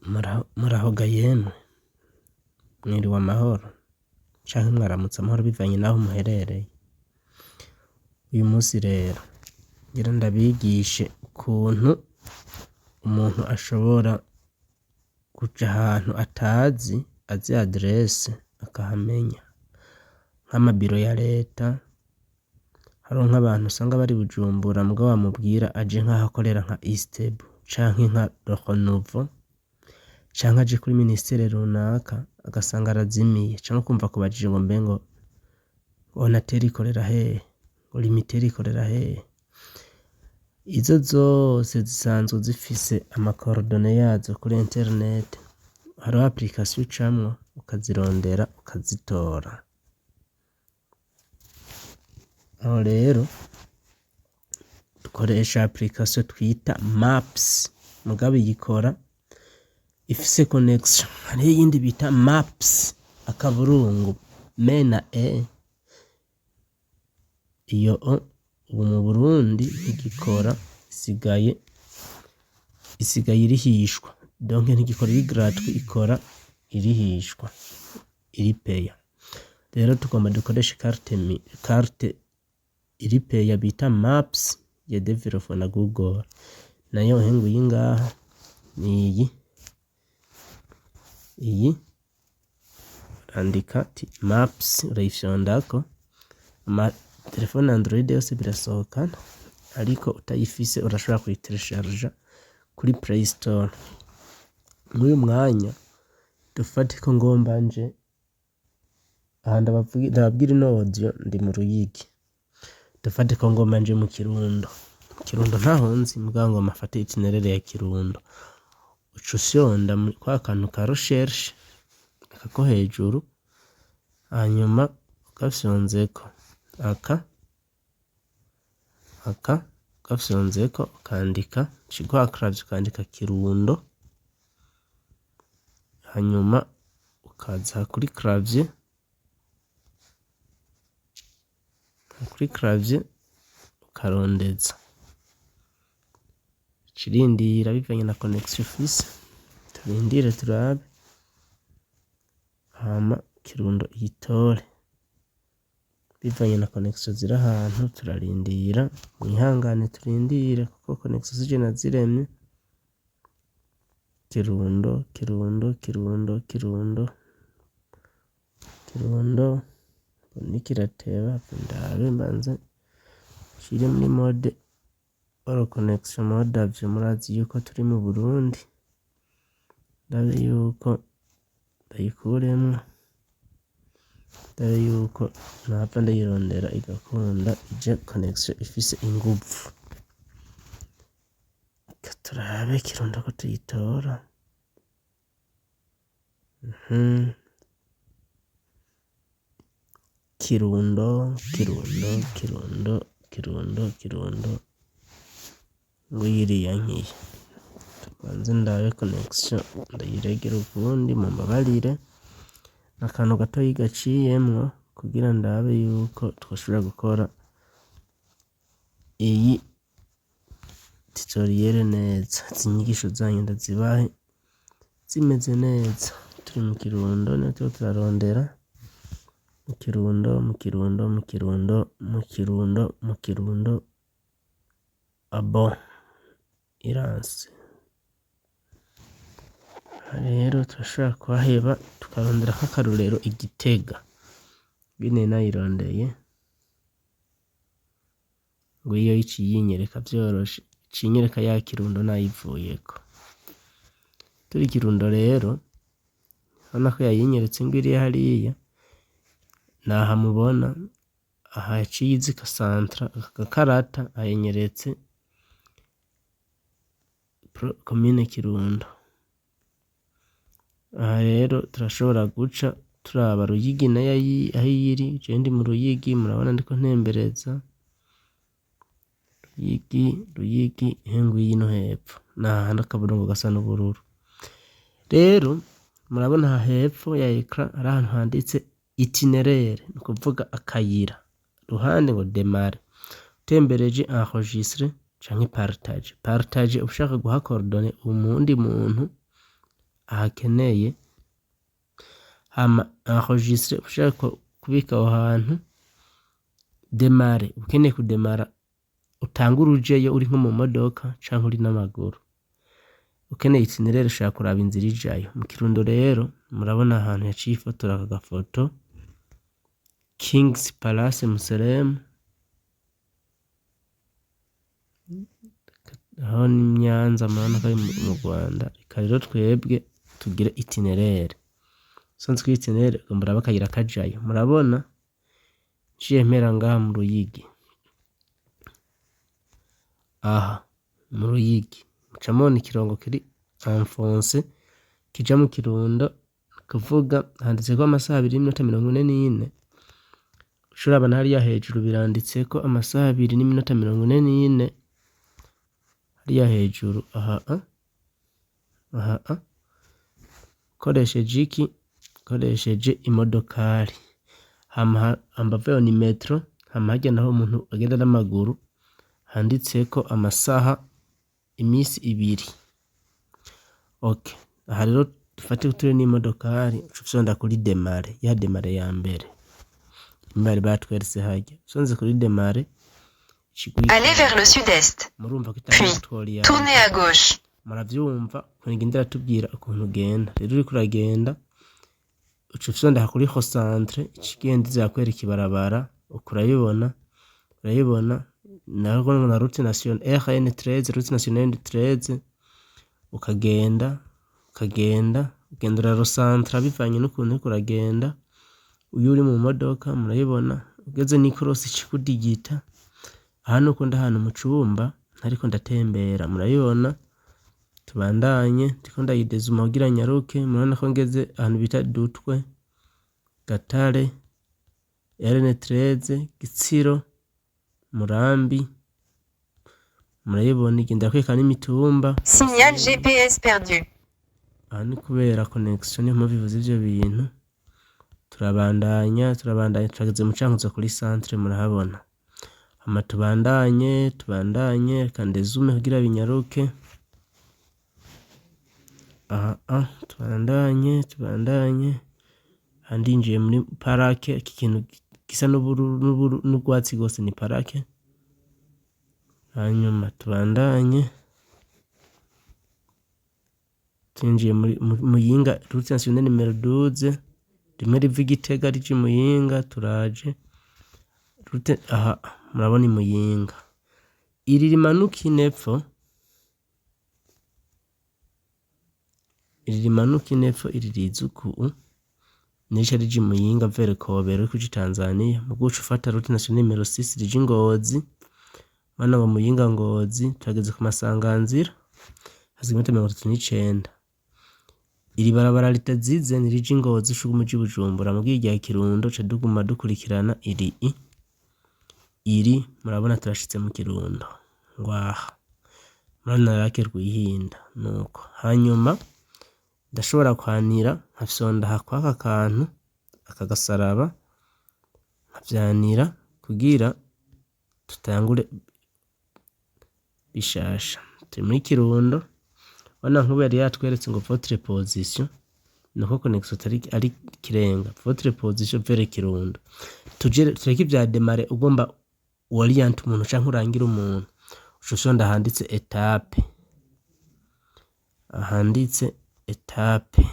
Murahoga yemwe, mwiriwe amahoro canke mwaramutse amahoro bivanye naho muherereye. Uyu musi rero ngira ndabigishe ukuntu umuntu ashobora kuja ahantu atazi, azi adresse akahamenya, nk'amabiro ya leta. Hariho nk'abantu usanga bari Bujumbura mugabo wamubwira aje nk'aho akorera nka Istebu canke nka Rohonuvo canke aje kuri ministere runaka agasanga arazimiye, canke ukumva akubajije ngo mbe ngo Onatel ikorera hehe, ngo Limitel ikorera hehe. Izo zose zisanzwe zifise amakorodone yazo kuri internet. Hariho application ucamwo ukazirondera ukazitora. Aho rero dukoresha application twita Maps, mugabo iyikora ifise connection. Hariho iyindi bita Maps akaburungu mena iyo ubu mu Burundi igikora isigaye irihishwa, donc ntigikora iri gratuit, ikora irihishwa, iri paya. Rero tugomba dukoresha carte iri paya bita Maps ya developwa na Google, nayo hengu iyi ngaha ni iyi urandika ati Maps, urayifyondako. Telefone Android yose birasohokana, ariko utayifise urashobora kuyiteresharja kuri Play Store. Mw'uyu mwanya dufate ko ngomba nje aha ndababwira ino audio ndi mu Ruyigi, dufate ko ngomba nje mu Kirundo. Kirundo ntaho nzi mugabo ngomba mfate itinerere ya Kirundo. Uca ufyonda kwa kantu ka recherche ako hejuru, hanyuma ugafyonzeko aka ugafyonzeko ukandika cigwa clavier, ukandika Kirundo, hanyuma ukaza kuri clavier ukarondeza. Cirindira bivanye na connection ufise, turindire turabe, hama Kirundo iyitore. Bivanye na connection ziri ahantu turarindira, mwihangane turindire kuko connection zije naziremye. Kirundo nikirateba ndabe mbanze shire muri mode all connection mode avyo. Murazi yuko turi mu Burundi, ndabe yuko ndayikuremwo, ndabe yuko nahava ndayirondera igakunda ije connection ifise inguvu. Turabe Kirundo ko tuyitora. Kirundo ngwiriya nkiye. Tubanze ndabe connection ndayiregera ukundi, mumbabarire akantu gatoyi gaciyemwo kugira ndabe yuko twoshobora gukora iyi tutoriel neza. Inyigisho zanyu ndazibahe zimeze neza. Turi mu Kirundo niho turiko turarondera mu Kirundo abo iranse. Rero turashobora kuhaheba tukarondera nk'akarorero Igitega. Bine nayirondeye ngo iyo iciyinyereka vyoroshe, icinyereka ya Kirundo nayivuyeko. Turi Kirundo rero urabona ko yayinyeretse ngo iri hariya, naha mubona aha yaciye izika centre agakarata ayenyeretse commune Kirundo. Aha rero turashobora guca turaba Ruyigi nayo aho iri. Je ndi mu Ruyigi, murabona ndiko ntembereza Ruyigi hengu yino hepfo, n'ahandi akaburungu gasa n'ubururu. Rero murabona aha hepfo ya ecran ari ahantu handitse itinéraire, ni kuvuga akayira, ruhande ngo démarrer. Utembereje enregistrer canke partage ushaka guha coordonnées umundi muntu ahakeneye, hama enregistre ushaka kubika aho hantu, demare ukeneye kudemara utangura ujeyo uri nko mu modoka canke uri n'amaguru, ukeneye itinerere ushaka kuraba inzira ijayo. Mu Kirundo rero murabona ahantu yaciye ifotora aka gafoto Kings Palace Museremu, aho ni Nyanza murabona ko ari mu Rwanda. Reka rero twebwe tugire itinerere, sonzwe itinerere muraba akayira kajayo, murabona nciye mpera ngaha mu Ruyigi, aha mu Ruyigi muca mubona ikirongo kiri enfonse kija mu Kirundo, kuvuga handitseko amasaha 2:44. Ushuraba hariya hejuru biranditseko amasaha 2:44 hariya hejuru. Koresheje iki? Koresheje imodokari, hama ambaveyo ni metro, hama harya naho umuntu agenda n'amaguru handitseko amasaha imisi 2. Okay, aha rero dufate uture n'imodokari ucufyonda kuri demare, ya demare ya mbere bari batweretse harya, sonze kuri demare allez vers le sud-est, murumva ko puis tournez à gauche. Muravyumva kunigindira tubwira ukuntu ugenda. Rero uriko uragenda ucufyonda kuri ho centre, ikigenda izakwereka ibarabara, ukurayibona urayibona naho na route nationale RN13, route nationale 13, ukagenda ugendera ro centre bivanye n'ukuntu uriko uragenda. Uyu uri mu modoka murayibona, ugeze ni cross ikikudigita, hano ko ndahana mu cumba ariko ndatembera, murayibona. Tubandanye ndiko ndayidezuma kugira nyaruke, murabona ko ngeze ahantu bita Dutwe, Gatare, RN13, Gitsiro, Murambi, murayibona igenda kweka n'imitumba. Signal GPS perdu. Aha ni kubera connection niyo mpamvu bivuze ivyo bintu. Turabandanya turageze mu Cankuzo kuri centre, murahabona. Hama tubandanye reka ndezume kugira binyaruke. Tubandanye handinjiye muri parake, iki kintu gisa n'ubururu n'urwatsi gose ni parake. Hanyuma tubandanye tinjiye muri Muyinga, route nationale numero 12, rimwe riva Gitega rije Muyinga, turaje route murabona Muyinga. Iri rimanuka inepfo, iri rizuku nisha rije Muyinga vere Kobero kuji Tanzania. Mu guca ufata route nationale numero 6 rije Ngozi, mana wa Muyinga Ngozi, turageze ku Masanganzira hazimetero 39. Iri barabara ritazize ni rije Ngozi shugu muji Bujumbura mu bwirya Kirundo ca duguma dukurikirana. Iri murabona turashitse mu Kirundo ngwaha, murabona rake rwihinda nuko. Hanyuma ndashobora kwanira nkafyonda hakwaka kantu akagasaraba nkavyanira kugira tutangure bishasha. Turi muri Kirundo, wana nk'ubu yari yatweretse ngo votre position, nuko connection ari kirenga. Votre position vers Kirundo, tureke ibya demare ugomba orient umuntu canke urangira umuntu, ucufyonda handitse etape, ahanditse etape.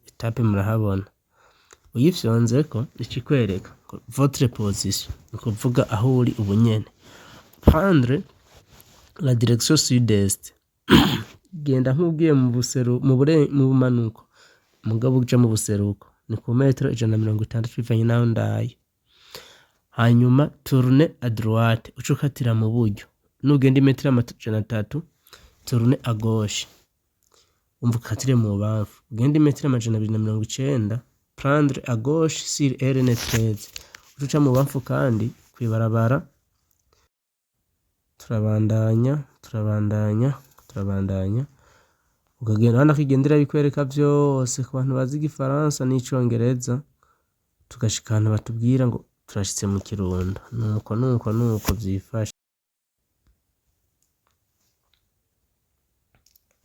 Etape murahabona, uyifyonzeko ikikwereka votre position, nukuvuga aho uri ubunyene. Prendre la direction sud-est, genda nk'ugiye mu buseru mu bumanuko, mugabo uja mu buseruko ni ku metero 160 bivanye naho ndaye. Hanyuma tourne à droite, ucukatira mu buryo, nugenda imetero 300 tourne à gauche, umvukatire mu bafu, ugenda imetero 290 prendre à gauche sur RN13, uca mu bafu kandi kwibarabara. Turabandanya ukagenda hano kigendera bikwereka vyose ku bantu bazi Igifaransa n'icongereza, tugashika ahantu batubwira ngo turashitse mu Kirundo. Nuko vyifashe.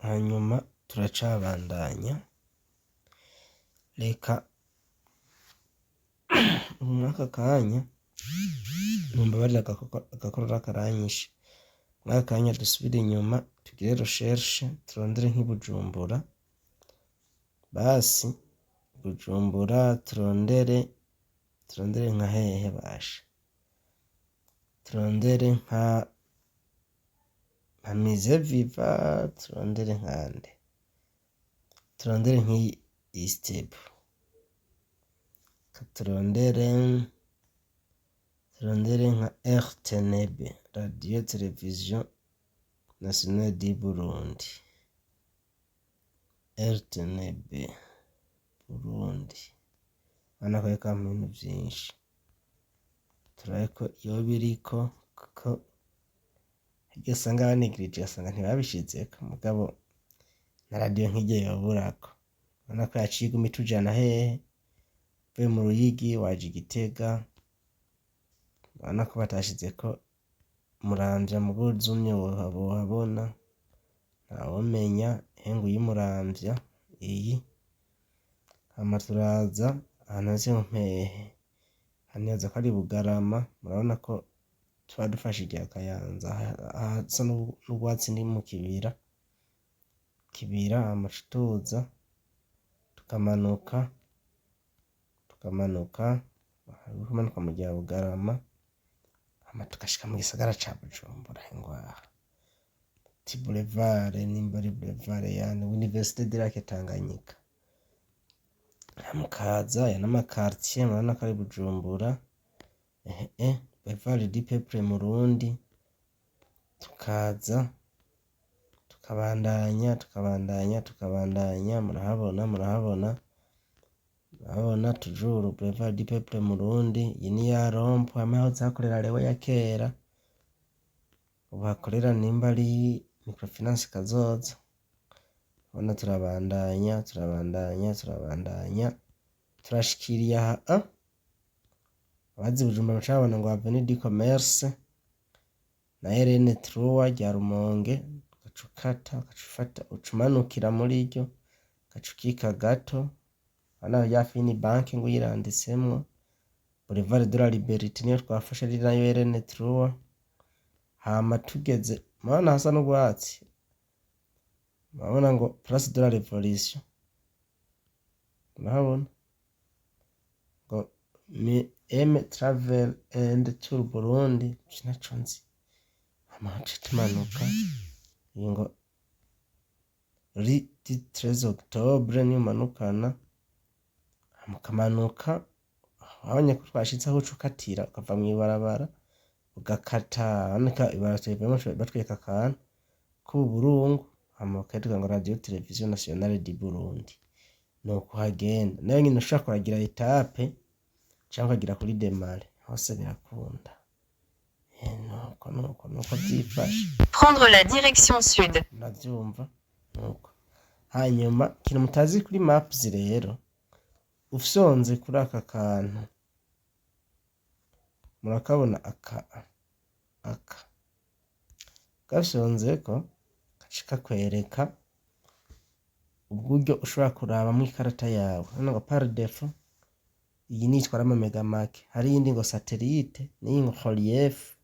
hanyuma turacabandanya. Reka mwaka kanya mumbabarira agakorora karanyishe. Mwaka kanya dusubire inyuma tugire recherche turondere nk'Ibujumbura. Basi Bujumbura turondere nka hehe basha, turondere nka Mise Viva, turondere nkande, turondere nk'iyi Istebu, turondere nka RTNB, Radio Television Nationale du Burundi, RTNB Burundi. Bana ko yaka ibintu byinshi turaye ko iyo biriko kuko hirya usanga banigirije asanga ntibabishizeko, mugabo na radio nk'iryo yoburako. Bana ko yaciye iguma itujana hehe, uvuye mu Ruyigi waje Igitega. Bana ko batashizeko Muramvya mu Buzumye wohabona ntawomenya hengu y'Umuramvya iyi. Hama turaza ahantu hose mpehe, hanaza ko ari Bugarama. Murabona ko tuba dufashe irya Kayanza hasa n'ubwatsi ni mu kibira amacutuza tukamanuka mu rya Bugarama, hama tukashika mu gisagara ca Bujumbura ngwaha ti Boulevard, nimba ari Boulevard yani Université de la Tanganyika. Mukaza ya n'amakartier murabona ko ari Bujumbura. Boulevard du Peuple Murundi, tukaza tukabandanya murahabona toujours Boulevard du Peuple Murundi. Iyi ni ya rompo hamwe aho zakorera Lewe ya kera, ubu hakorera nimba ari Microfinance Kazoza. Bona turabandanya turashikiriye aha abazi Bujumbura mucabona ngo Avenue du Commerce na RN Trua rya Rumonge. Gacukata gacufata ucumanukira muri ryo gacukika gato ana ya Fini Bank ngo yiranditsemwo Boulevard de la Liberté niyo twafashe ari nayo RN Trua. Hama tugeze mwana hasa n'ubwatsi, murabona ngo Place de la Révolution, murabona ngo M Travel and Tour Burundi naco nzi. Hama tumanuka iyi ngo Rue du 13 Octobre niyo manukana. Hamukamanuka abonye ko twashitse aho ucukatira ukava mw'ibarabara ugakata anika ibaratevemo batweka akantu k'uburungu. Hama bakaduga ngo Radio Television Nationale du Burundi, nuko hagenda nayo nyine ushaka kuragira etape cyangwa ukagira kuri Demare hose birakunda. Nuko byifashe. Prendre la direction sud. Navyumva nuko. Hanyuma kintu mutazi kuri maps rero, ufyonze kuri aka kantu murakabona aka gafyonzeko gashika kwereka uburyo ushobora kuraba mu ikarata yawe. Hano ngo par défaut iyi nitwara ama megamake, hari iyindi ngo satellite n'iyi ngo relief.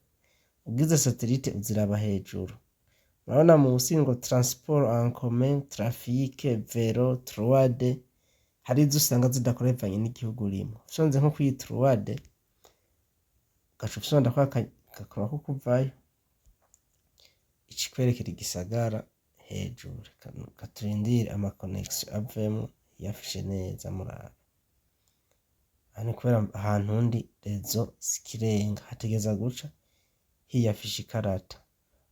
Ugize satellite uziraba hejuru, murabona munsi ngo transport en commun, trafic, vélo, 3D. Hari izo usanga zidakorevanye n'igihugu urimo. Ufyonze nko kuri 3D gaca ufyonda kwa gakora ko kuvayo ikikwerekera igisagara hejuru. Katurindire ama connection avemo yafishe neza muraba. Hani kubera ahantu undi rezo sikirenga hategeza guca hiyafishe ikarata.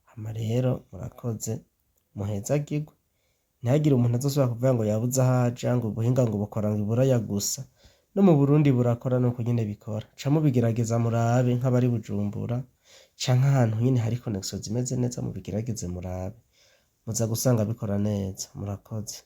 Hama rero murakoze muhezagirwe, ntihagire umuntu azosubira kuvuga ngo yabuze ahaja ngo ubuhinga ngo bukora ngo iburaya gusa. No mu Burundi burakora nuko nyene bikora. Ca mubigerageza murabe nk'abari Bujumbura canke ahantu nyene hari connection zimeze neza, mubigerageze murabe muza gusanga bikora neza. Murakoze.